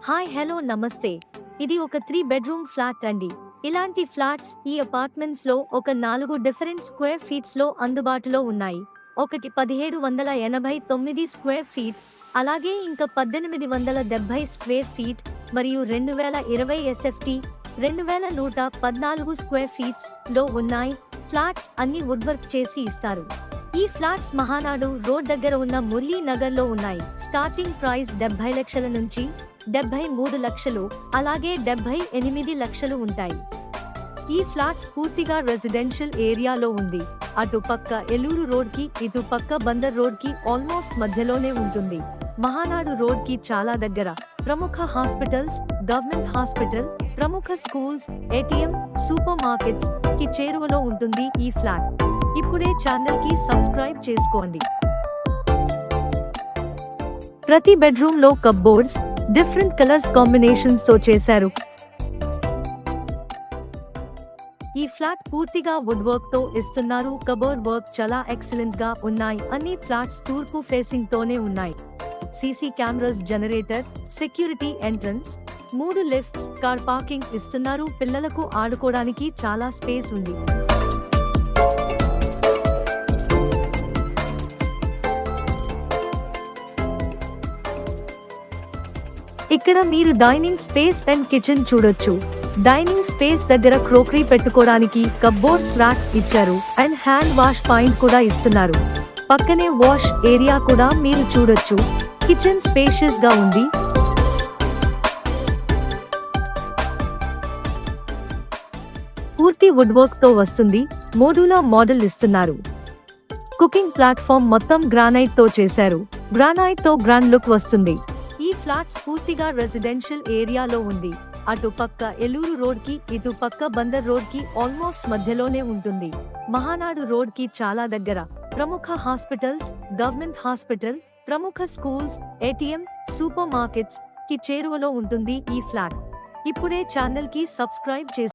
Hi hello నమస్తే. ఇది ఒక 3 బెడ్రూమ్ ఫ్లాట్ అండి. ఇలాంటి ఫ్లాట్స్ ఈ అపార్ట్మెంట్స్ లో ఒక 4 డిఫరెంట్ స్క్వేర్ ఫీట్స్ లో అందుబాటులో ఉన్నాయి. ఒకటి 1789 స్క్వేర్ ఫీట్, అలాగే ఇంకా 1870 స్క్వేర్ ఫీట్ మరియు 2020 ఎస్ఎఫ్టి 2114 స్క్వేర్ ఫీట్స్ లో ఉన్నాయి. ఫ్లాట్స్ అన్ని వుడ్ వర్క్ చేసి ఇస్తారు. ఈ ఫ్లాట్స్ మహానాడు రోడ్ దగ్గర ఉన్న మురళీ నగర్ లో ఉన్నాయి. స్టార్టింగ్ ప్రైస్ 70 లక్షల నుంచి 73 లక్షలు, అలాగే 78 లక్షలు ఉంటాయి. ఈ ఫ్లాట్స్ పూర్తిగా రెసిడెన్షియల్ ఏరియాలో ఉంది. అటు పక్క ఏలూరు రోడ్ కి, ఇటు పక్క బందర్ రోడ్ కి ఆల్మోస్ట్ మధ్యలోనే ఉంటుంది. మహానాడు రోడ్ కి చాలా దగ్గర. ప్రముఖ హాస్పిటల్స్, గవర్నమెంట్ హాస్పిటల్, ప్రముఖ స్కూల్స్, ఏటీఎం, సూపర్ మార్కెట్స్ కి చేరువలో ఉంటుంది ఈ ఫ్లాట్. ఇప్పుడే ఛానల్ కి సబ్స్క్రైబ్ చేసుకోండి. ప్రతి బెడ్రూమ్ లో కప్బోర్డ్స్ డిఫరెంట్ కలర్స్ కాంబినేషన్స్ తో చేశారు. ఈ ఫ్లాట్ పూర్తిగా వుడ్ వర్క్ తో ఇస్తున్నారు. కబోర్డ్ వర్క్ చాలా ఎక్సలెంట్ గా ఉన్నాయి. అన్ని ఫ్లాట్స్ తూర్పు ఫేసింగ్ తోనే ఉన్నాయి. CC cameras, generator, security entrance, 3 lifts, car parking ఇస్తున్నారు. పిల్లలకు ఆడుకోవడానికి చాలా స్పేస్ ఉంది. ఇక్కడ మీరు డైనింగ్ స్పేస్ అండ్ కిచెన్ చూడొచ్చు. డైనింగ్ స్పేస్ దగ్గర క్రోకరీ పెట్టుకోవడానికి కప్బోర్డ్స్, ర్యాక్స్ ఇచ్చారు అండ్ హ్యాండ్ వాష్ పాయింట్ కూడా ఇస్తున్నారు. పక్కనే వాష్ ఏరియా కూడా మీరు చూడొచ్చు. కిచెన్ స్పేషియస్ గా ఉంది. పూర్తి వుడ్ వర్క్ తో వస్తుంది. మోడ్యులర్ మోడల్ ఇస్తున్నారు. కుకింగ్ ప్లాట్ఫామ్ మొత్తం గ్రానైట్ తో చేశారు. గ్రానైట్ తో గ్రాండ్ లుక్ వస్తుంది. ఈ ఫ్లాట్స్ పూర్తిగా రెసిడెన్షియల్ ఏరియాలో ఉంది. అటు పక్క ఏలూరు రోడ్ కి, ఇటు పక్క బందర్ రోడ్ కి ఆల్మోస్ట్ మధ్యలోనే ఉంటుంది. మహానాడు రోడ్ కి చాలా దగ్గర. ప్రముఖ హాస్పిటల్స్, గవర్నమెంట్ హాస్పిటల్, ప్రముఖ స్కూల్స్, ఏటీఎం, సూపర్ మార్కెట్స్ కి చేరువలో ఉంటుంది ఈ ఫ్లాట్. ఇప్పుడే ఛానల్ కి సబ్స్క్రైబ్ చేసుకోండి.